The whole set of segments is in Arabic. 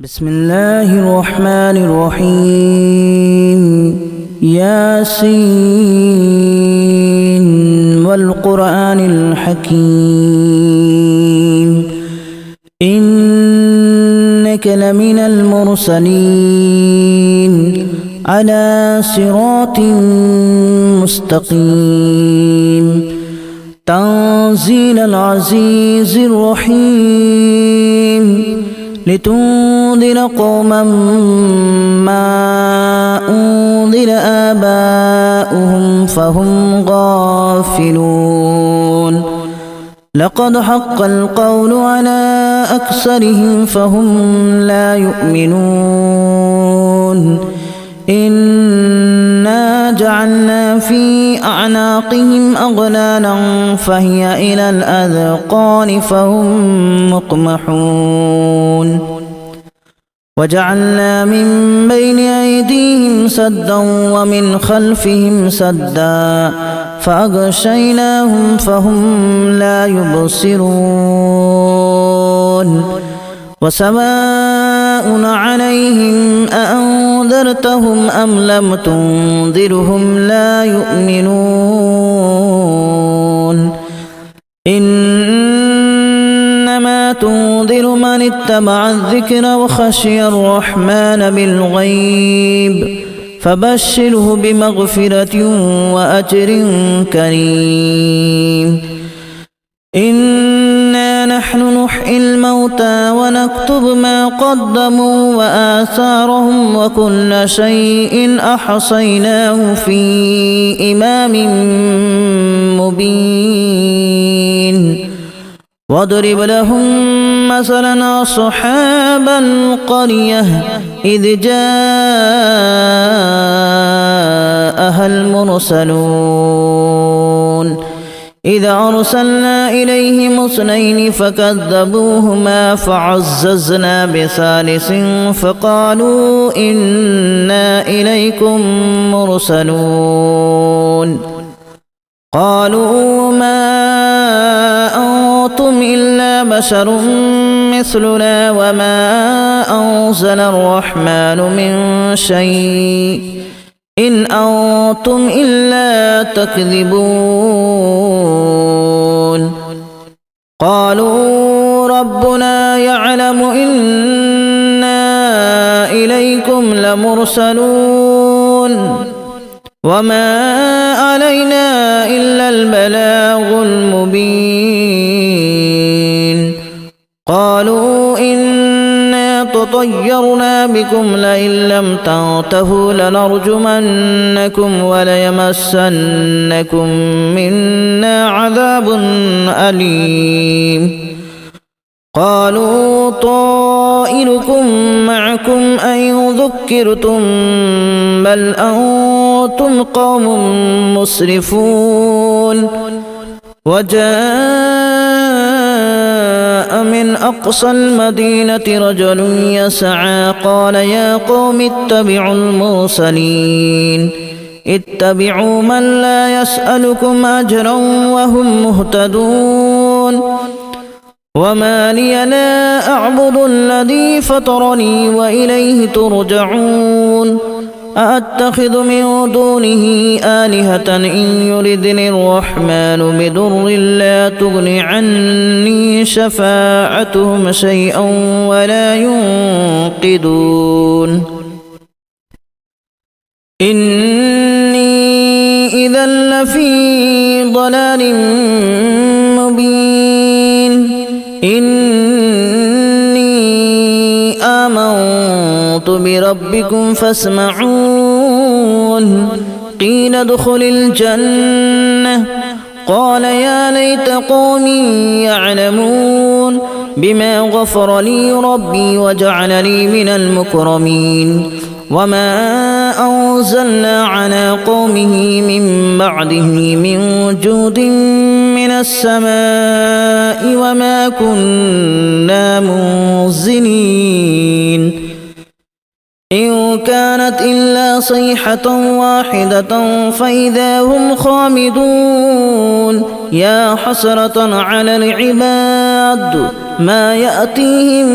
بسم الله الرحمن الرحيم ياسين والقرآن الحكيم إنك لمن المرسلين على صراط مستقيم تنزيل العزيز الرحيم لتنذر قوما ما أنذر آباؤهم فهم غافلون لقد حق القول على أكثرهم فهم لا يؤمنون إنا جعلنا في أعناقهم أغلالا فهي إلى الأذقان فهم مقمحون وجعلنا من بين أيديهم سدا ومن خلفهم سدا فأغشيناهم فهم لا يبصرون وسواء عليهم أأنذرتهم أم لم تنذرهم لا يؤمنون إنما تنذر من اتبع الذكر وخشي الرحمن بالغيب فبشره بمغفرة وأجر كريم إنا نحن نحيي الموتى ونكتب ما قدموا وآثارهم وكل شيء أحصيناه في إمام مبين واضرب لهم مثلا أصحاب القرية إذ جاءها المرسلون إذا أرسلنا إليهم اثنين فكذبوهما فعززنا بثالث فقالوا إنا إليكم مرسلون قالوا ما أنتم إلا بشر مثلنا وما أنزل الرحمن من شيء إن أنتم إلا تكذبون قالوا ربنا يعلم إنا إليكم لمرسلون وما علينا إلا البلاغ المبين قالوا إنا تطيرنا بكم لئن لم تنتهوا لنرجمنكم وليمسنكم منا عذاب أليم قالوا طائركم معكم أن ذكرتم بل أنتم قوم مسرفون وجاء من أقصى المدينة رجل يسعى قال يا قوم اتبعوا المرسلين اتبعوا من لا يسألكم أجرا وهم مهتدون وما لي لا أعبد الذي فطرني وإليه ترجعون أأتخذ من دونه آلهة إن يردني الرحمن بضر لا تغن عني شفاعتهم شيئا ولا ينقذون إني إذا لفي ضلال مبين إني آمنت بربكم فاسمعون قيل ادخل الجنة قال يا ليت قومي يعلمون بما غفر لي ربي وجعلني من المكرمين وما أنزلنا على قومه من بعده من جود من السماء وما كنا منزلين إن كانت إلا صيحة واحدة فإذا هم خامدون يا حسرة على العباد ما يأتيهم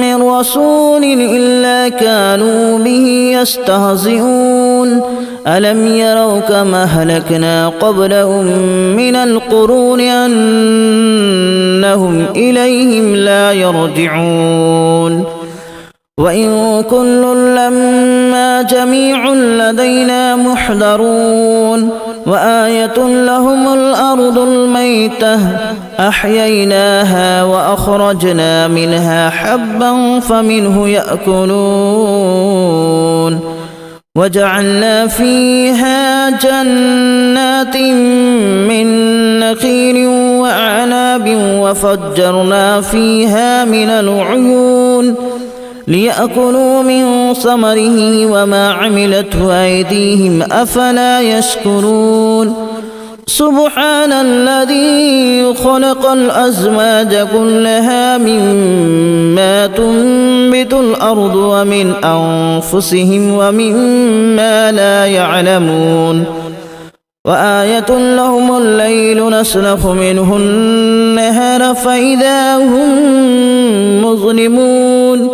من رسول إلا كانوا به يستهزئون ألم يروا كما أهلكنا قبلهم من القرون أنهم إليهم لا يرجعون وإن كل لما جميع لدينا محضرون وآية لهم الأرض الميتة أحييناها وأخرجنا منها حبا فمنه يأكلون وجعلنا فيها جنات من نخيل وأعناب وفجرنا فيها من العيون ليأكلوا من ثمره وما عملته أيديهم أفلا يشكرون سبحان الذي خلق الأزواج كلها مما تنبت الأرض ومن أنفسهم ومما لا يعلمون وآية لهم الليل نسلخ منه النهار فإذا هم مظلمون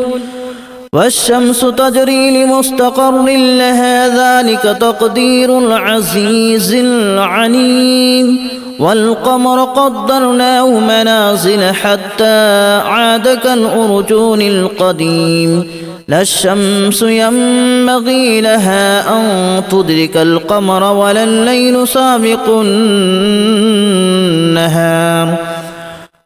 والشمس تجري لمستقر لها ذلك تقدير العزيز العليم والقمر قدرناه منازل حتى عاد كالأرجون القديم لا الشمس ينبغي لها أن تدرك القمر ولا الليل سابق النهار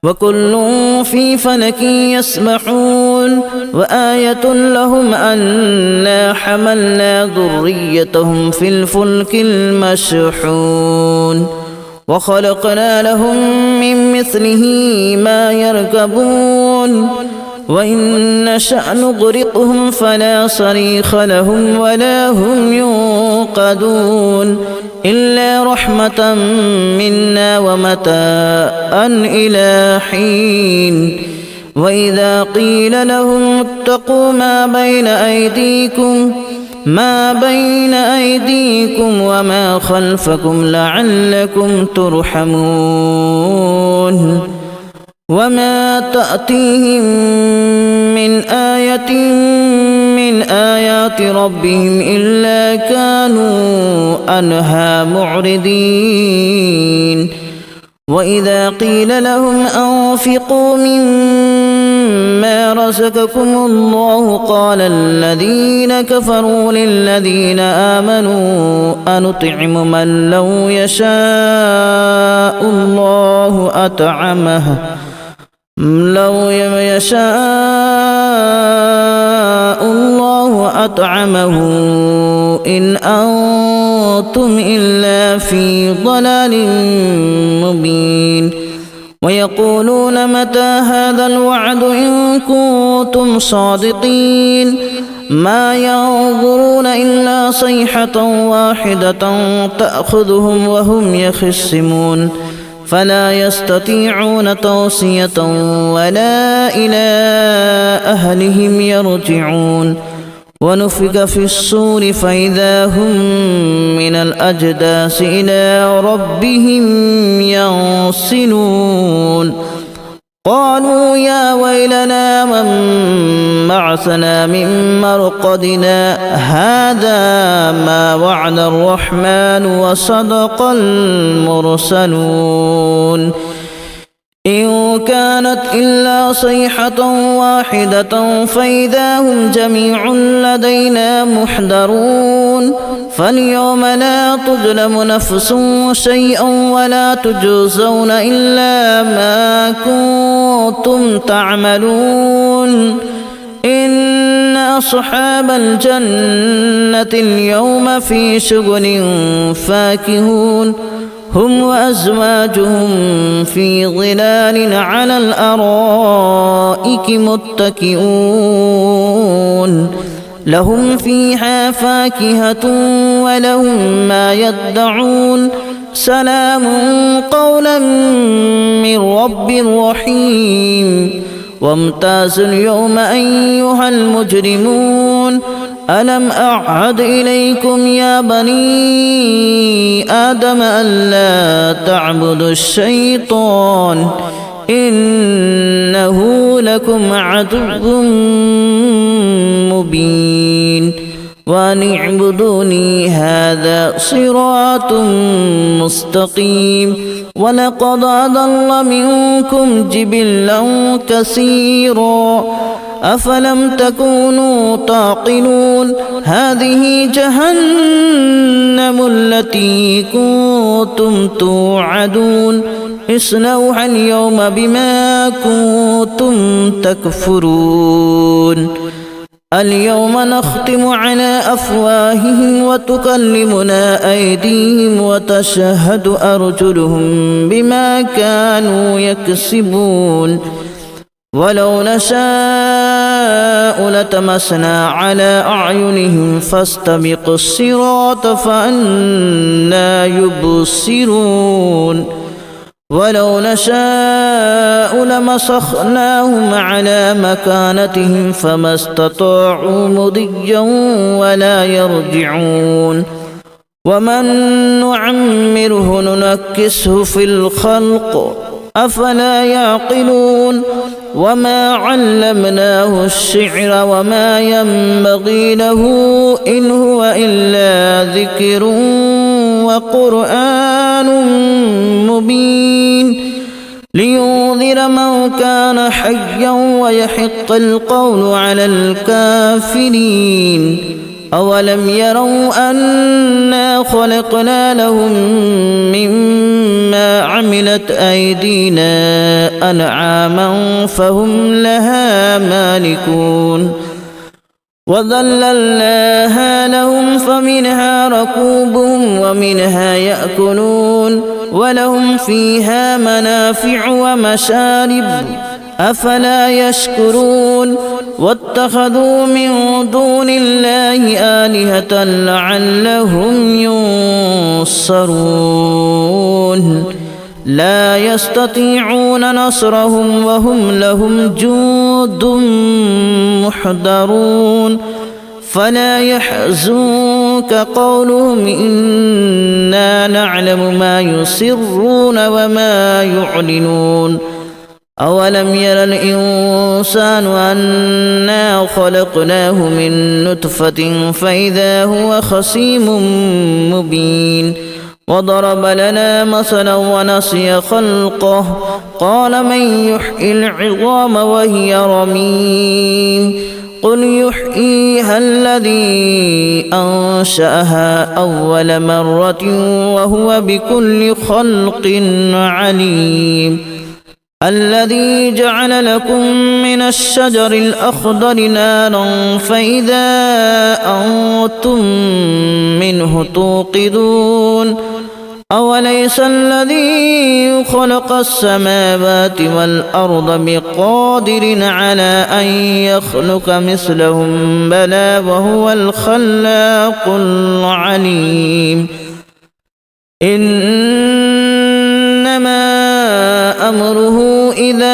وكل في فلك يسبحون وآية لهم أنا حملنا ذريتهم في الفلك المشحون وخلقنا لهم من مثله ما يركبون وإن نشأ نغرقهم فلا صريخ لهم ولا هم ينقذون إلا رحمة منا ومتاعا إلى حين وإذا قيل لهم اتقوا ما بين أيديكم وما خلفكم لعلكم ترحمون وما تأتيهم من آية من آيات ربهم إلا كانوا عنها معرضين وإذا قيل لهم أنفقوا مما رزقكم الله قال الذين كفروا للذين آمنوا أنطعم من لو يشاء الله أطعمه إن أنتم إلا في ضلال مبين ويقولون متى هذا الوعد إن كنتم صادقين ما ينظرون إلا صيحة واحدة تأخذهم وهم يخصمون فلا يستطيعون توصية ولا إلى أهلهم يرجعون ونفخ في الصور فإذا هم من الأجداث إلى ربهم ينسلون قالوا يا ويلنا من بعثنا من مرقدنا هذا ما وعد الرحمن وصدق المرسلون إن كانت إلا صيحة واحدة فإذا هم جميع لدينا محضرون فاليوم لا تظلم نفس شيئا ولا تجزون إلا ما كنتم تعملون إن أصحاب الجنة اليوم في شغل فاكهون هم وأزواجهم في ظلال على الأرائك متكئون لهم فيها فاكهة ولهم ما يدعون سلام قولا من رب رحيم وامتازوا اليوم أيها المجرمون ألم أعهد إليكم يا بني آدم ألا تعبدوا الشيطان إنه لكم عدو مبين وأن اعبدوني هذا صراط مستقيم ولقد أضل منكم جبلا كثيرا أفلم تكونوا تعقلون هذه جهنم التي كنتم توعدون اصلوها اليوم بما كنتم تكفرون اليوم نختم على أفواههم وتكلمنا أيديهم وتشهد أرجلهم بما كانوا يكسبون ولو نشاء لتمسنا على أعينهم فاستبقوا الصراط فأنى يبصرون ولو نشاء لمسخناهم على مكانتهم فما استطاعوا مضيا ولا يرجعون ومن نعمره ننكسه في الخلق أفلا يعقلون وما علمناه الشعر وما ينبغي له إن هو إلا ذكر وقرآن مبين لينذر من كان حيا ويحق القول على الكافرين أولم يروا أنا خلقنا لهم مما عملت أيدينا أنعاما فهم لها مالكون وذللناها لهم فمنها ركوبهم ومنها يأكلون ولهم فيها منافع ومشارب أفلا يشكرون واتخذوا من دون الله آلهة لعلهم ينصرون لا يستطيعون نصرهم وهم لهم جند محضرون فلا يحزنك قولهم إنا نعلم ما يسرون وما يعلنون أولم ير الإنسان أنا خلقناه من نطفة فإذا هو خصيم مبين وضرب لنا مثلا ونسي خلقه قال من يحيي العظام وهي رميم قل يحييها الذي أنشأها أول مرة وهو بكل خلق عليم الذي جعل لكم من الشجر الأخضر نارا فإذا أنتم منه توقدون أوليس الذي خلق السماوات والأرض بقادر على أن يخلق مثلهم بلى وهو الخلاق العليم إنما أمره إذا